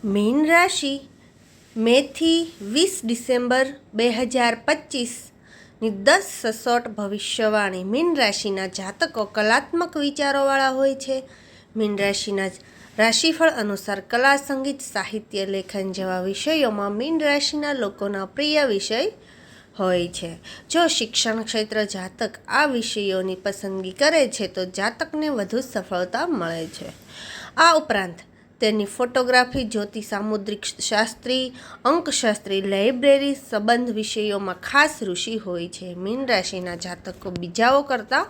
Mean રાશિ મેથી 20 December 2025ની 10 સચોટ ભવિષ્યવાણી. મીન રાશિના જાતકો કલાત્મક વિચારોવાળા હોય છે. મીન રાશિના રાશિફળ અનુસાર કલા, સંગીત, સાહિત્ય, લેખન જેવા વિષયોમાં મીન રાશિના લોકોના પ્રિય વિષય હોય છે. જો શિક્ષણ ક્ષેત્ર જાતક આ વિષયોની પસંદગી કરે છે તો જાતકને વધુ સફળતા મળે છે. આ ઉપરાંત તેની ફોટોગ્રાફી, જ્યોતિષ, સામુદ્રિક શાસ્ત્રી, અંકશાસ્ત્રી, લાઇબ્રેરી સંબંધ વિષયોમાં ખાસ રુચિ હોય છે. મીન રાશિના જાતકો બીજાઓ કરતાં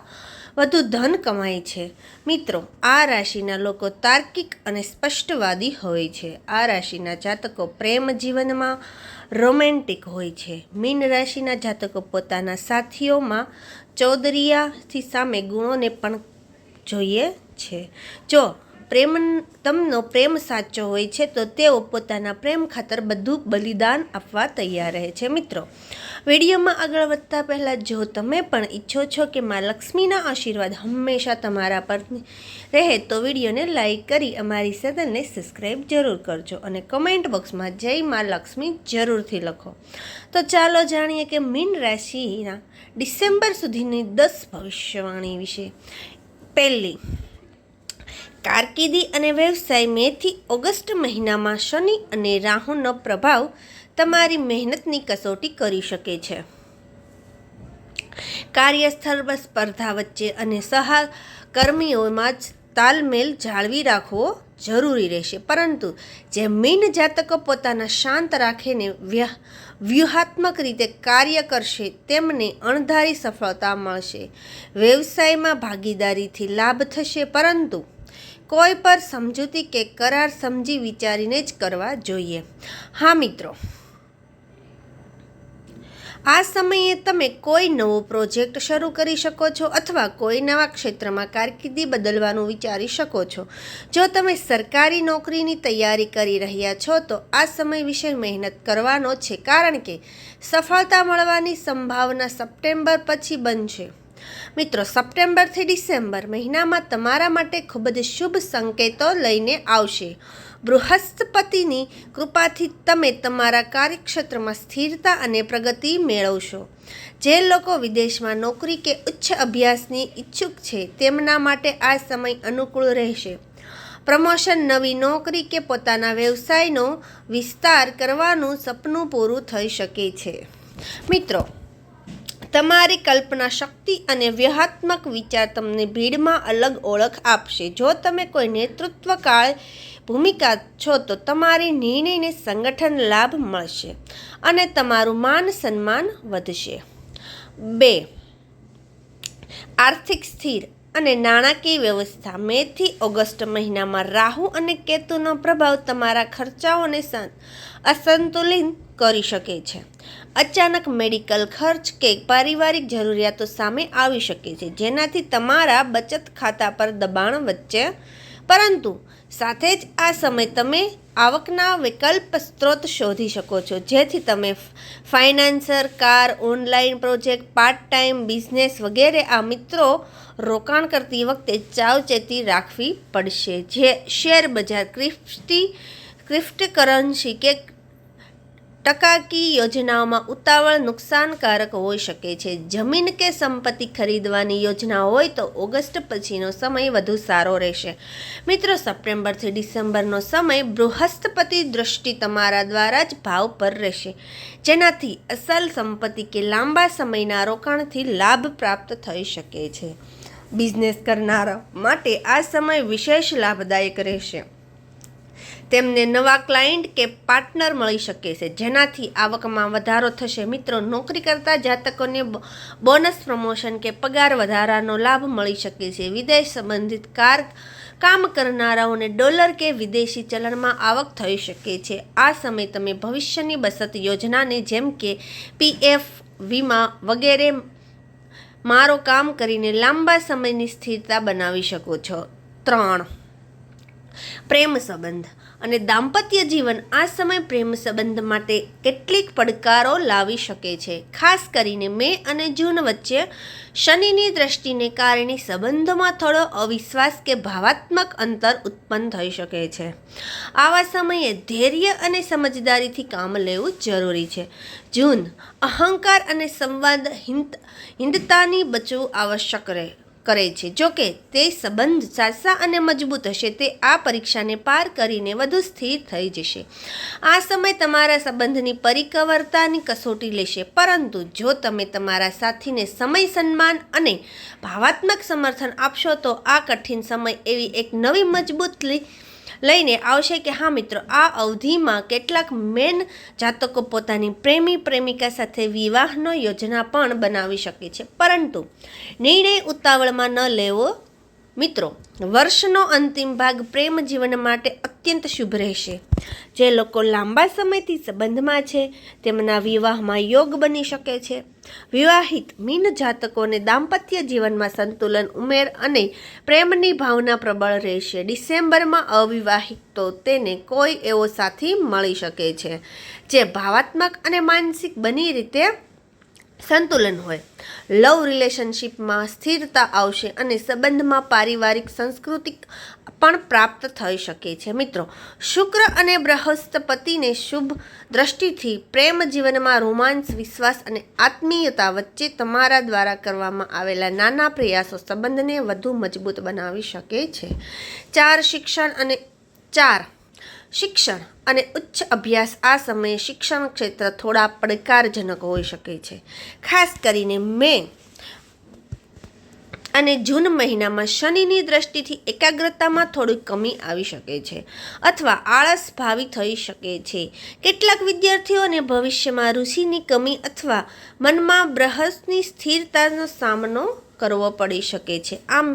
વધુ ધન કમાય છે. મિત્રો, આ રાશિના લોકો તાર્કિક અને સ્પષ્ટવાદી હોય છે. આ રાશિના જાતકો પ્રેમ જીવનમાં રોમેન્ટિક હોય છે. મીન રાશિના જાતકો પોતાના સાથીઓમાં ચૌદરિયાથી સામે ગુણોને પણ જોઈએ છે. જો તમનો પ્રેમ સાચો હોય છે તો તેઓ પોતાના પ્રેમ ખાતર બધું બલિદાન આપવા તૈયાર રહે છે. મિત્રો, વિડીયોમાં આગળ વધતા પહેલાં જો તમે પણ ઈચ્છો છો કે મા લક્ષ્મીના આશીર્વાદ હંમેશા તમારા પર રહે તો વિડીયોને લાઈક કરી અમારી ચેનલને સબસ્ક્રાઈબ જરૂર કરજો અને કમેન્ટ બોક્સમાં જય મા લક્ષ્મી જરૂરથી લખો. તો ચાલો જાણીએ કે મીન રાશિના ડિસેમ્બર સુધીની 10 ભવિષ્યવાણી વિશે. પહેલી, કારકિર્દી અને વ્યવસાય. મેથી ઓગસ્ટ મહિનામાં શનિ અને રાહુનો પ્રભાવ તમારી મહેનતની કસોટી કરી શકે છે. કાર્યસ્થળ પર સ્પર્ધા વચ્ચે અને સહકર્મીઓમાં જ તાલમેલ જાળવી રાખવો જરૂરી રહેશે. પરંતુ જે મીન જાતકો પોતાના શાંત રાખીને વ્યૂહાત્મક રીતે કાર્ય કરશે તેમને અણધારી સફળતા મળશે. વ્યવસાયમાં ભાગીદારીથી લાભ થશે, પરંતુ કોઈ પર સમજૂતી કે કરાર સમજી વિચારીને જ કરવા જોઈએ. હા મિત્રો, આ સમયે તમે કોઈ નવો પ્રોજેક્ટ શરૂ કરી શકો છો અથવા કોઈ નવા ક્ષેત્રમાં કારકિર્દી બદલવાનું વિચારી શકો છો. જો તમે સરકારી નોકરીની તૈયારી કરી રહ્યા છો તો આ સમય વિશે મહેનત કરવાનો છે, કારણ કે સફળતા મળવાની સંભાવના સપ્ટેમ્બર પછી બનશે. મિત્રો, સપ્ટેમ્બરથી ડિસેમ્બર મહિનામાં તમારા માટે ખૂબ જ શુભ સંકેતો લઈને આવશે. બૃહસ્પતિની કૃપાથી તમે તમારા કાર્યક્ષેત્રમાં સ્થિરતા અને પ્રગતિ મેળવશો. જે લોકો વિદેશમાં નોકરી કે ઉચ્ચ અભ્યાસની ઈચ્છુક છે તેમના માટે આ સમય અનુકૂળ રહેશે. પ્રમોશન, નવી નોકરી કે પોતાના વ્યવસાયનો વિસ્તાર કરવાનું સપનું પૂરું થઈ શકે છે. મિત્રો, તમારી કલ્પના શક્તિ અને વ્યૂહાત્મક વિચાર તમને ભીડમાં અલગ ઓળખ આપશે. જો તમે કોઈ નેતૃત્વકાળ ભૂમિકા છો તો તમારી નિર્ણયને સંગઠન લાભ મળશે અને તમારું માન સન્માન વધશે. 2, આર્થિક સ્થિર અને નાણાકીય વ્યવસ્થા. મેથી ઓગસ્ટ મહિનામાં રાહુ અને કેતુનો પ્રભાવ તમારા ખર્ચાઓને અસંતુલિત કરી શકે છે. અચાનક મેડિકલ ખર્ચ કે પારિવારિક જરૂરિયાતો સામે આવી શકે છે, જેનાથી તમારા બચત ખાતા પર દબાણ વધશે. પરંતુ સાથે જ આ સમય તમે આવકના વિકલ્પ સ્ત્રોત શોધી શકો છો, જેથી તમે financier, car, online project, part time business વગેરે. આ મિત્રો, રોકાણ કરતી વખતે સાવચેતી રાખવી પડશે. જે શેર બજાર, ક્રિપ્ટોકરન્સી કે ટકાકી યોજનાઓમાં ઉતાવળ નુકસાનકારક હોઈ શકે છે. જમીન કે સંપત્તિ ખરીદવાની યોજના હોય તો ઓગસ્ટ પછીનો સમય વધુ સારો રહેશે. મિત્રો, સપ્ટેમ્બરથી ડિસેમ્બરનો સમય બૃહસ્પતિ દૃષ્ટિ તમારા દ્વારા જ ભાવ પર રહેશે, જેનાથી અસલ સંપત્તિ કે લાંબા સમયના રોકાણથી લાભ પ્રાપ્ત થઈ શકે છે. બિઝનેસ કરનારા માટે આ સમય વિશેષ લાભદાયક રહેશે. તેમને નવા ક્લાયન્ટ કે પાર્ટનર મળી શકે છે, જેનાથી આવકમાં વધારો થશે. મિત્રો, નોકરી કરતા જાતકોને બોનસ, પ્રમોશન કે પગાર વધારાનો લાભ મળી શકે છે. વિદેશ સંબંધિત કામ કરનારાઓને ડોલર કે વિદેશી ચલણમાં આવક થઈ શકે છે. આ સમય તમે ભવિષ્યની બચત યોજનાને જેમ કે પીએફ, વીમા વગેરે મારો કામ કરીને લાંબા સમયની સ્થિરતા બનાવી શકો છો. 3, પ્રેમ સંબંધ અને દાંપત્ય જીવન આ સમય પ્રેમ સંબંધ માટે કેટલીક પડકારો લાવી શકે છે. ખાસ કરીને મે અને જૂન વચ્ચે શનિની દ્રષ્ટિને કારણે સંબંધોમાં થોડો અવિશ્વાસ કે ભાવાત્મક અંતર ઉત્પન્ન થઈ શકે છે. આવા સમયે ધૈર્ય અને સમજદારીથી કામ લેવું જરૂરી છે. જૂન અહંકાર અને સંવાદહીનતાથી બચવું આવશ્યક કરે છે. જોકે તે સંબંધ સાચા અને મજબૂત હશે, તે આ પરીક્ષાને પાર કરીને વધુ સ્થિર થઈ જશે. આ સમય તમારા સંબંધની પરિકવરતાની કસોટી લેશે, પરંતુ જો તમે તમારા સાથીને સમય, સન્માન અને ભાવાત્મક સમર્થન આપશો તો આ કઠિન સમય એવી એક નવી મજબૂત લઈને આવશે કે હા મિત્રો, આ અવધિમાં કેટલાક મેન જાતકો પોતાની પ્રેમિકા સાથે વિવાહનો યોજના પણ બનાવી શકે છે, પરંતુ નિર્ણય ઉતાવળમાં ન લેવો. મિત્રો, વર્ષનો અંતિમ ભાગ પ્રેમ જીવન માટે અત્યંત શુભ રહેશે. જે લોકો લાંબા સમયથી સંબંધમાં છે તેમના વિવાહમાં યોગ બની શકે છે. વિવાહિત મીન જાતકોને દાંપત્ય જીવનમાં સંતુલન, ઉમેર અને પ્રેમની ભાવના પ્રબળ રહેશે. ડિસેમ્બરમાં અવિવાહિતો તેને કોઈ એવો સાથી મળી શકે છે જે ભાવાત્મક અને માનસિક બંને રીતે સંતુલન હોય. લવ રિલેશનશિપમાં સ્થિરતા આવશે અને સંબંધમાં પારિવારિક સંસ્કૃતિ પણ પ્રાપ્ત થઈ શકે છે. મિત્રો, શુક્ર અને બૃહસ્પતિની શુભ દ્રષ્ટિથી પ્રેમ જીવનમાં રોમાંસ, વિશ્વાસ અને આત્મીયતા વચ્ચે તમારા દ્વારા કરવામાં આવેલા નાના પ્રયાસો સંબંધને વધુ મજબૂત બનાવી શકે છે. 4 શિક્ષણ અને ઉચ્ચ અભ્યાસ આ સમયે શિક્ષણ ક્ષેત્ર થોડા પડકારજનક હોઈ શકે છે. ખાસ કરીને મે અને જૂન મહિનામાં શનિની દ્રષ્ટિથી એકાગ્રતામાં થોડી કમી આવી શકે છે અથવા આળસ ભાવી થઈ શકે છે. કેટલાક વિદ્યાર્થીઓને ભવિષ્યમાં રુચિની કમી અથવા મનમાં બૃહસ્પતિની સ્થિરતાનો સામનો કરવો પડી શકે છે. આમ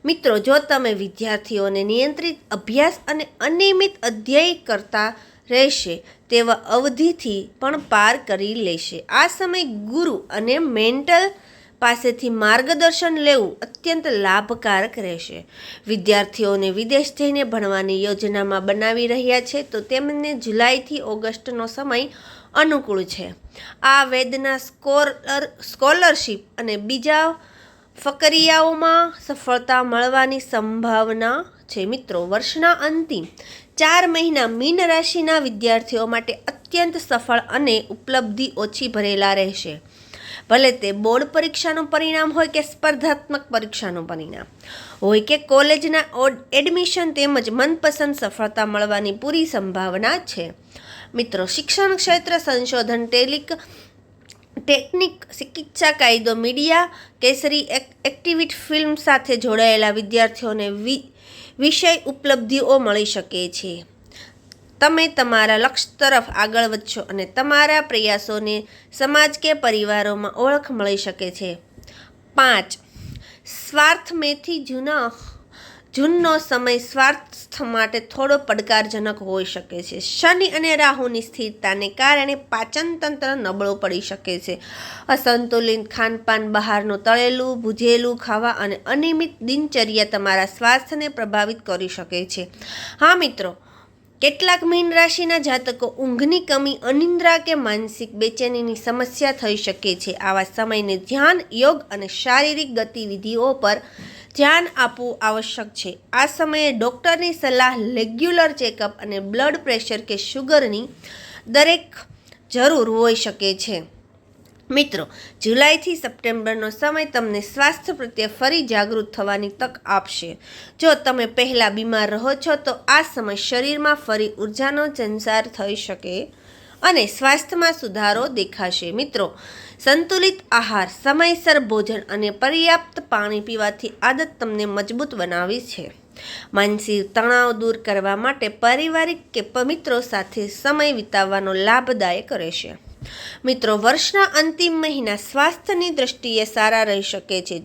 મિત્રો, જો તમે વિદ્યાર્થીઓને નિયંત્રિત અભ્યાસ અને અનિયમિત અધ્યયન કરતા રહેશે તેવા અવધિથી પણ પાર કરી લેશે. આ સમય ગુરુ અને મેન્ટલ પાસેથી માર્ગદર્શન લેવું અત્યંત લાભકારક રહેશે. વિદ્યાર્થીઓને વિદેશ જઈને ભણવાની યોજનામાં બનાવી રહ્યા છે તો તેમને જુલાઈથી ઓગસ્ટનો સમય અનુકૂળ છે. આ વેદના સ્કોલરશિપ અને બીજા ફકરિયાઓમાં સફળતા મળવાની સંભાવના છે. મિત્રો, વર્ષના અંતિમ 4 મહિના મીન રાશિના વિદ્યાર્થીઓ માટે અત્યંત સફળ અને ઉપલબ્ધિ ઓછી ભરેલા રહેશે. ભલે તે બોર્ડ પરીક્ષાનું પરિણામ હોય કે સ્પર્ધાત્મક પરીક્ષાનું પરિણામ હોય કે કોલેજના એડમિશન તેમજ મનપસંદ સફળતા મળવાની પૂરી સંભાવના છે. મિત્રો, શિક્ષણ ક્ષેત્ર, સંશોધન, ટેકનિક, ચિકિત્સા, કાયદો, મીડિયા, કેસરી એક્ટિવિટી, ફિલ્મ સાથે જોડાયેલા વિદ્યાર્થીઓને વિષય ઉપલબ્ધિઓ મળી શકે છે. તમે તમારા લક્ષ્ય તરફ આગળ વધશો અને તમારા પ્રયાસોને સમાજ કે પરિવારોમાં ઓળખ મળી શકે છે. 5 સ્વાર્થ મેથી જૂનનો સમય સ્વાર્થ માટે થોડો પડકારજનક હોઈ શકે છે. શનિ અને રાહુની સ્થિરતાને કારણે પાચન તંત્ર નબળું પડી શકે છે. અસંતુલિત ખાનપાન, બહારનું તળેલું, ભૂજેલું ખાવા અને અનિયમિત દિનચર્યા તમારા સ્વાસ્થ્યને પ્રભાવિત કરી શકે છે. હા મિત્રો, કેટલાક મીન રાશિના જાતકો ઊંઘની કમી, અનિદ્રા કે માનસિક બેચેનીની સમસ્યા થઈ શકે છે. આવા સમયને ધ્યાન, યોગ અને શારીરિક ગતિવિધિઓ પર ધ્યાન આપવું આવશ્યક છે. આ સમયે ડૉક્ટરની સલાહ, રેગ્યુલર ચેકઅપ અને બ્લડ પ્રેશર કે શુગરની દરેક જરૂર હોઈ શકે છે. મિત્રો, જુલાઈથી સપ્ટેમ્બરનો સમય તમને સ્વાસ્થ્ય પ્રત્યે ફરી જાગૃત થવાની તક આપશે. જો તમે પહેલાં બીમાર રહો છો તો આ સમય શરીરમાં ફરી ઉર્જાનો સંચાર થઈ શકે અને સ્વાસ્થ્યમાં સુધારો દેખાશે. મિત્રો, સંતુલિત આહાર, સમયસર ભોજન અને પર્યાપ્ત પાણી પીવાથી આદત તમને મજબૂત બનાવી છે. માનસિક તણાવ દૂર કરવા માટે પારિવારિક કે મિત્રો સાથે સમય વિતાવવાનો લાભદાયક રહેશે. મિત્રો, વર્ષના અંતિમ મહિના સ્વાસ્થ્યની દ્રષ્ટિએ સારા રહી શકે છે.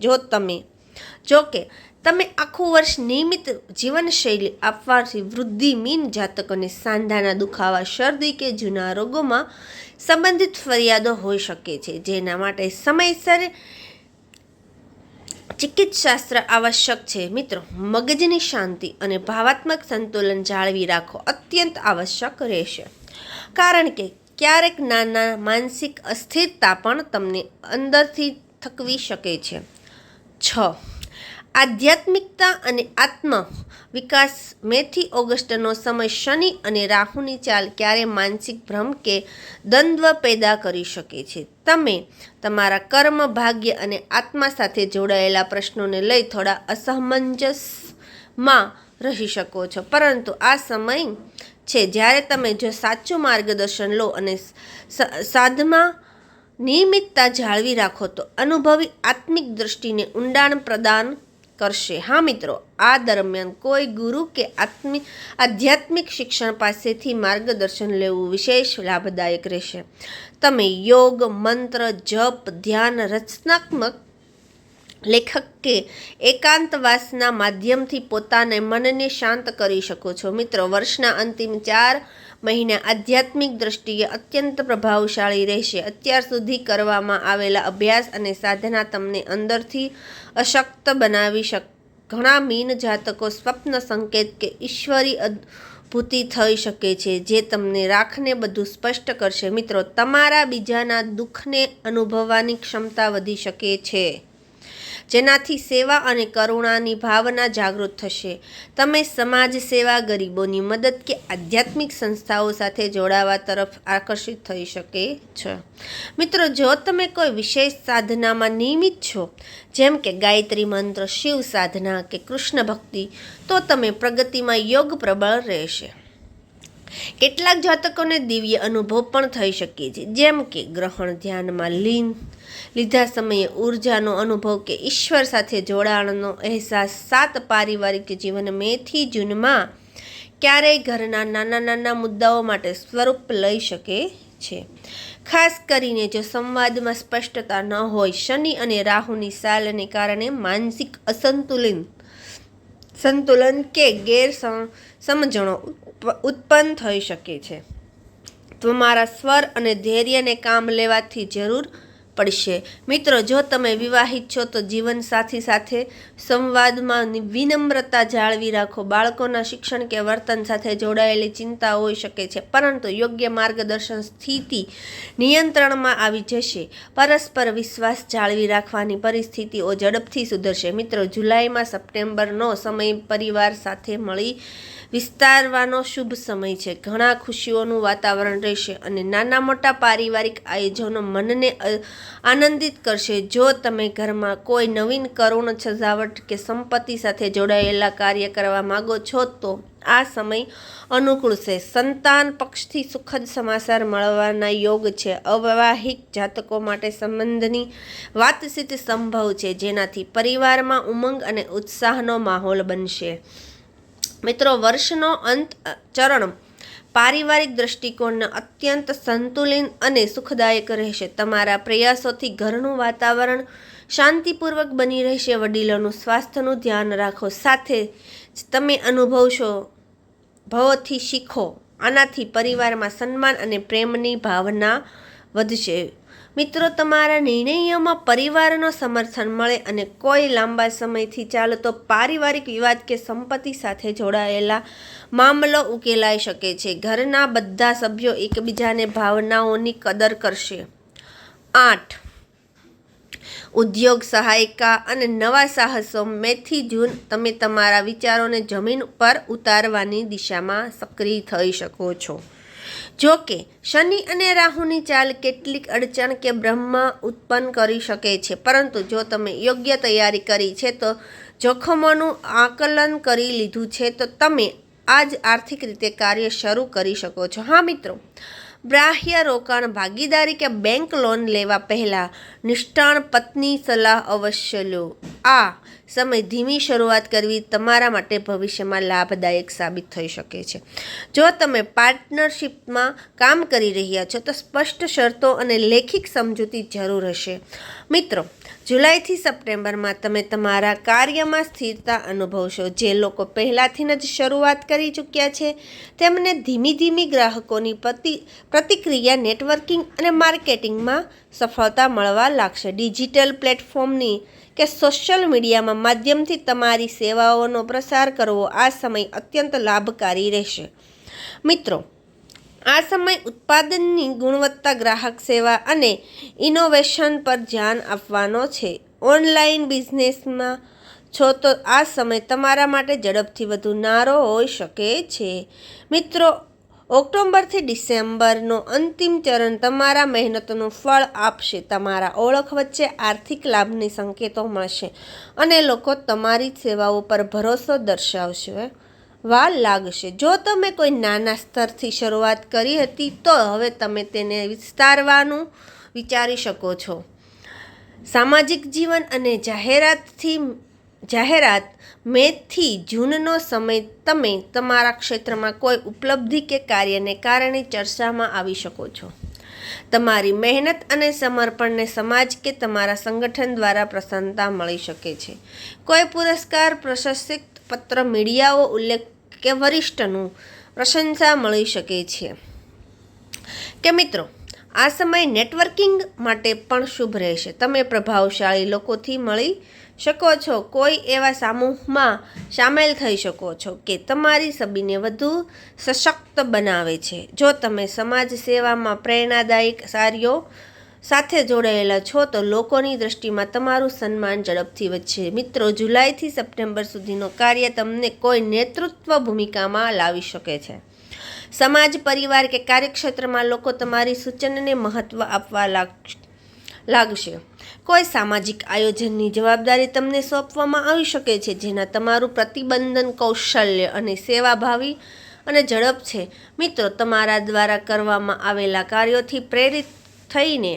જો કે તમે આખું વર્ષ નિયમિત જીવનશૈલી આપવાથી વૃદ્ધિ મીન જાતકોને સાંધાના દુખાવા, શરદી કે જૂના રોગોમાં સંબંધિત ફરિયાદો હોઈ શકે છે, જેના માટે સમયસર ચિકિત્સાશાસ્ત્ર આવશ્યક છે મિત્રો. મગજની શાંતિ અને ભાવાત્મક સંતુલન જાળવી રાખો અત્યંત આવશ્યક રહેશે, કારણ કે ક્યારેક નાના માનસિક અસ્થિરતા પણ તમને અંદરથી થકવી શકે છે. 6. આધ્યાત્મિકતા અને આત્મ વિકાસ. મે થી ઓગસ્ટનો સમય શનિ અને રાહુની ચાલ ક્યારે માનસિક ભ્રમ કે દ્વંદ્વ પેદા કરી શકે છે. તમે તમારા કર્મ, ભાગ્ય અને આત્મા સાથે જોડાયેલા પ્રશ્નોને લઈ થોડા અસમંજસમાં રહી શકો છો, પરંતુ આ સમય છે જ્યારે તમે જો સાચું માર્ગદર્શન લો અને સાધમાં નિયમિતતા જાળવી રાખો તો અનુભવી આત્મિક દૃષ્ટિને ઊંડાણ પ્રદાન કરશે. હા મિત્રો, આ દરમિયાન કોઈ ગુરુ કે આધ્યાત્મિક શિક્ષણ પાસેથી માર્ગદર્શન લેવું વિશેષ લાભદાયક રહેશે. તમે યોગ, મંત્ર, જપ, ધ્યાન, રચનાત્મક લેખક કે એકાંતવાસના માધ્યમથી પોતાના મનને શાંત કરી શકો છો. મિત્રો, વર્ષના અંતિમ 4 મહિના આધ્યાત્મિક દ્રષ્ટિએ અત્યંત પ્રભાવશાળી રહેશે. અત્યાર સુધી કરવામાં આવેલા અભ્યાસ અને સાધના તમને અંદરથી અશક્ત બનાવી શકે. ઘણા મીન જાતકો સ્વપ્ન સંકેત કે ઈશ્વરી અનુભૂતિ થઈ શકે છે જે તમને રાખને બધું સ્પષ્ટ કરશે. મિત્રો, તમારા બીજાના દુઃખને અનુભવવાની ક્ષમતા વધી શકે છે, જેનાથી સેવા અને કરુણાની ભાવના જાગૃત થશે. તમે સમાજ સેવા, ગરીબોની મદદ કે આધ્યાત્મિક સંસ્થાઓ સાથે જોડાવા તરફ આકર્ષિત થઈ શકે છે. મિત્રો, જો તમે કોઈ વિશેષ સાધનામાં નિયમિત છો, જેમ કે ગાયત્રી મંત્ર, શિવ સાધના કે કૃષ્ણ ભક્તિ, તો તમે પ્રગતિમાં યોગ પ્રબળ રહેશે. કેટલાક જાતકોને દિવ્ય અનુભવ પણ થઈ શકે છે, જેમ કે ગ્રહણ, ધ્યાનમાં લીધા સમયે ઉર્જાનો અનુભવ કે ઈશ્વર સાથે જોડાણનો અહેસાસ. 7. પારિવારિક જીવન. મે થી જૂનમાં ક્યારેય ઘરના નાના મુદ્દાઓ માટે સ્વરૂપ લઈ શકે છે, ખાસ કરીને જો સંવાદમાં સ્પષ્ટતા ન હોય. શનિ અને રાહુની સાલને કારણે માનસિક સંતુલન કે ગેરસમજણો ઉત્પન્ન થઈ શકે છે. તમારા સ્વર અને ધૈર્યને કામ લેવાથી જરૂર પડશે. મિત્રો, જો તમે વિવાહિત છો તો જીવનસાથી સાથે સંવાદમાં વિનમ્રતા જાળવી રાખો. બાળકોના શિક્ષણ કે વર્તન સાથે જોડાયેલી ચિંતા હોઈ શકે છે, પરંતુ યોગ્ય માર્ગદર્શન સ્થિતિ નિયંત્રણમાં આવી જશે. પરસ્પર વિશ્વાસ જાળવી રાખવાની પરિસ્થિતિઓ ઝડપથી સુધરશે. મિત્રો, જુલાઈમાં સપ્ટેમ્બરનો સમય પરિવાર સાથે મળી વિસ્તારવાનો શુભ સમય છે. ઘણા ખુશીઓનું વાતાવરણ રહેશે અને નાના મોટા પારિવારિક આયોજનો મનને આનંદિત કરશે. જો તમે ઘરમાં કોઈ નવીન કરુણ સજાવટ કે સંપત્તિ સાથે જોડાયેલા કાર્ય કરવા માંગો છો તો આ સમય અનુકૂળ છે. સંતાન પક્ષથી સુખદ સમાચાર મળવાના યોગ છે. અવૈવાહિક જાતકો માટે સંબંધની વાતચીત સંભવ છે, જેનાથી પરિવારમાં ઉમંગ અને ઉત્સાહનો માહોલ બનશે. મિત્રો, વર્ષનો અંત ચરણ પારિવારિક દૃષ્ટિકોણને અત્યંત સંતુલિત અને સુખદાયક રહેશે. તમારા પ્રયાસોથી ઘરનું વાતાવરણ શાંતિપૂર્વક બની રહેશે. વડીલોનું સ્વાસ્થ્યનું ધ્યાન રાખો. સાથે જ તમે ભવોથી શીખો. આનાથી પરિવારમાં સન્માન અને પ્રેમની ભાવના વધશે. મિત્રો, તમારા નિર્ણયોમાં પરિવારનો સમર્થન મળે અને કોઈ લાંબા સમયથી ચાલતો પારિવારિક વિવાદ કે સંપત્તિ સાથે જોડાયેલા મામલો ઉકેલાઈ શકે છે. ઘરના બધા સભ્યો એકબીજાને ભાવનાઓની કદર કરશે. 8. ઉદ્યોગ, સહાયિકા અને નવા સાહસો. મે થી જૂન તમે તમારા વિચારોને જમીન પર ઉતારવાની દિશામાં સક્રિય થઈ શકો છો. જો કે શનિ અને રાહુની ચાલ કેટલીક અડચણ કે ભ્રમ ઉત્પન્ન કરી શકે છે, પરંતુ જો તમે યોગ્ય તૈયારી કરી છે તો જોખમોનું આકલન કરી લીધું છે તો તમે આજ આર્થિક રીતે કાર્ય શરૂ કરી શકો છો. હા મિત્રો, બાહ્ય રોકાણ, ભાગીદારી કે બેંક લોન લેવા પહેલાં નિષ્ણાત પત્ની સલાહ અવશ્ય લો. આ સમય ધીમી શરૂઆત કરવી તમારા માટે ભવિષ્યમાં લાભદાયક સાબિત થઈ શકે છે. જો તમે પાર્ટનરશિપમાં કામ કરી રહ્યા છો તો સ્પષ્ટ શરતો અને લેખિત સમજૂતી જરૂર હશે. મિત્રો, જુલાઈથી સપ્ટેમ્બરમાં તમે તમારા કાર્યમાં સ્થિરતા અનુભવશો. જે લોકો પહેલાંથી જ શરૂઆત કરી ચૂક્યા છે તેમને ધીમી ગ્રાહકોની પ્રતિક્રિયા, નેટવર્કિંગ અને માર્કેટિંગમાં સફળતા મળવા લાગશે. ડિજિટલ પ્લેટફોર્મની કે સોશિયલ મીડિયામાં માધ્યમથી તમારી સેવાઓનો પ્રસાર કરવો આ સમય અત્યંત લાભકારી રહેશે. મિત્રો, આ સમય ઉત્પાદનની ગુણવત્તા, ગ્રાહક સેવા અને ઇનોવેશન પર ધ્યાન આપવાનો છે. ઓનલાઈન બિઝનેસમાં છો તો આ સમય તમારા માટે ઝડપથી વધુ નારો હોઈ શકે છે. મિત્રો, ઓક્ટોબરથી ડિસેમ્બરનો અંતિમ ચરણ તમારા મહેનતનું ફળ આપશે. તમારા ઓળખ વચ્ચે આર્થિક લાભની સંકેતો મળશે અને લોકો તમારી સેવાઓ પર ભરોસો દર્શાવશે વા લાગશે. જો તમે કોઈ નાના સ્તરથી શરૂઆત કરી હતી તો હવે તમે તેને વિસ્તારવાનું વિચારી શકો છો. સામાજિક જીવન અને જાહેરાત મેથી જૂનનો સમય તમે તમારા ક્ષેત્રમાં કોઈ ઉપલબ્ધિ કે કાર્યને કારણે ચર્ચામાં આવી શકો છો. તમારી મહેનત અને સમર્પણને સમાજ કે તમારા સંગઠન દ્વારા પ્રસન્નતા મળી શકે છે. કોઈ પુરસ્કાર, પ્રશસ્તિ પત્ર, મીડિયાઓ ઉલ્લેખ કે વરિષ્ઠનું પ્રશંસા મળી શકે છે. કે મિત્રો, આ સમય નેટવર્કિંગ માટે પણ શુભ રહેશે. તમે પ્રભાવશાળી લોકોથી મળી શકો છો, કોઈ એવા સમૂહમાં સામેલ થઈ શકો છો કે તમારી છબીને વધુ સશક્ત બનાવે છે. જો તમે સમાજ સેવામાં પ્રેરણાદાયક કાર્યો સાથે જોડાયેલા છો તો લોકોની દ્રષ્ટિમાં તમારું સન્માન ઝડપથી વધશે. મિત્રો, જુલાઈથી સપ્ટેમ્બર સુધીનો કાર્ય તમને કોઈ નેતૃત્વ ભૂમિકામાં લાવી શકે છે. સમાજ, પરિવાર કે કાર્યક્ષેત્રમાં લોકો તમારી સૂચનને મહત્વ આપવા લાગશે. કોઈ સામાજિક આયોજનની જવાબદારી તમને સોંપવામાં આવી શકે છે જેના તમારું પ્રતિબંધન, કૌશલ્ય અને સેવાભાવી અને ઝડપ છે. મિત્રો, તમારા દ્વારા કરવામાં આવેલા કાર્યોથી પ્રેરિત થઈને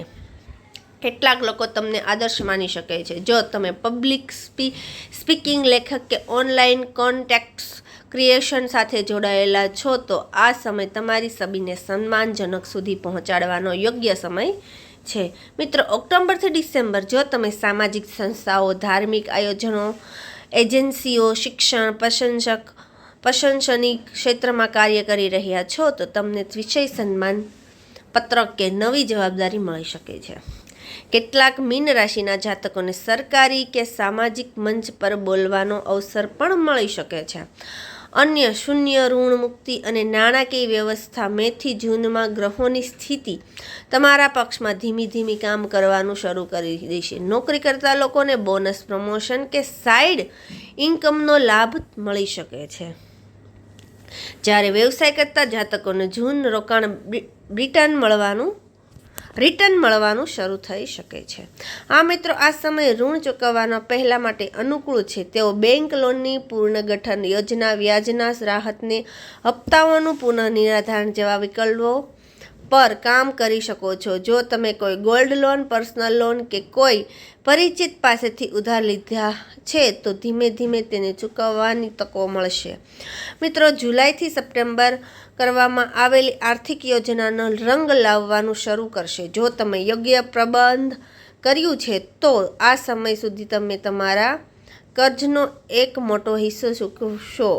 કેટલાક લોકો તમને આદર્શ માની શકે છે. જો તમે પબ્લિક સ્પીકિંગ, લેખક કે ઓનલાઈન કોન્ટેક્ટ્સ ક્રિએશન સાથે જોડાયેલા છો તો આ સમય તમારી છબીને સન્માનજનક સુધી પહોંચાડવાનો યોગ્ય સમય છે. મિત્રો, ઓક્ટોબરથી ડિસેમ્બર જો તમે સામાજિક સંસ્થાઓ, ધાર્મિક આયોજનો, એજન્સીઓ, શિક્ષણ, પ્રશંસનની ક્ષેત્રમાં કાર્ય કરી રહ્યા છો તો તમને વિષય સન્માન પત્રક કે નવી જવાબદારી મળી શકે છે. કેટલાક મીન રાશિના જાતકોને સરકારી કે સામાજિક મંચ પર બોલવાનો અવસર પણ મળી શકે છે. અન્ય શૂન્ય ઋણ મુક્તિ અને નાણાકીય વ્યવસ્થા મેથી જૂનમાં ગ્રહોની સ્થિતિ તમારા પક્ષમાં ધીમી કામ કરવાનું શરૂ કરી દેશે. નોકરી કરતા લોકોને બોનસ, પ્રમોશન કે સાઇડ ઇન્કમનો લાભ મળી શકે છે. જ્યારે વ્યવસાય કરતા જાતકોને જૂન રોકાણ રિટર્ન મળવાનું શરૂ થઈ શકે છે. મિત્રો, આ સમય ઋણ ચૂકવવાના પહેલા માટે અનુકૂળ છે. તેઓ બેંક લોનની પુનર્ગઠન યોજના, વ્યાજના રાહતને હપ્તાઓનું પુનઃનિર્ધારણ જેવા વિકલ્પો પર કામ કરી શકો છો. જો તમે કોઈ ગોલ્ડ લોન, પર્સનલ લોન કે કોઈ પરિચિત પાસેથી ઉધાર લીધા છે તો ધીમે તેને ચૂકવવાની તકો મળશે. મિત્રો, જુલાઈથી સપ્ટેમ્બર કરવામાં આવેલી આર્થિક યોજનાનો રંગ લાવવાનું શરૂ કરશે. જો તમે યોગ્ય પ્રબંધ કર્યું છે તો આ સમય સુધી તમે તમારા કર્જનો એક મોટો હિસ્સો ચૂકવશો.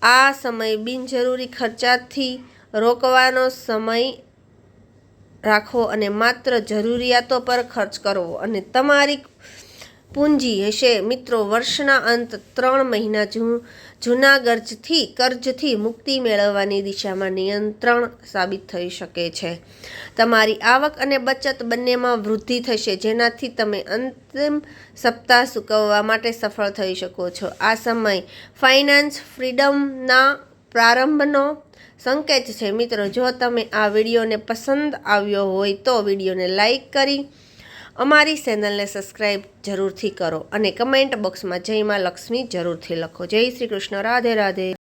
આ સમય બિનજરૂરી ખર્ચાથી રોકવાનો સમય રાખો અને માત્ર જરૂરિયાતો પર ખર્ચ કરવો અને તમારી પૂંજી હશે. મિત્રો, વર્ષના અંત 3 મહિના જૂના કર્જથી મુક્તિ મેળવવાની દિશામાં નિયંત્રણ સાબિત થઈ શકે છે. તમારી આવક અને બચત બંનેમાં વૃદ્ધિ થશે જેનાથી તમે અંતિમ સપ્તાહ ચૂકવવા માટે સફળ થઈ શકો છો. આ સમય ફાઇનાન્સ ફ્રીડમના પ્રારંભનો સંકેત છે. મિત્રો, જો તમે આ વિડીયોને પસંદ આવ્યો હોય તો વિડીયોને લાઈક કરી અમારી ચેનલને સબસ્ક્રાઈબ જરૂરથી કરો અને કમેન્ટ બોક્સમાં જય માં લક્ષ્મી જરૂરથી લખો. જય શ્રી કૃષ્ણ. રાધે રાધે.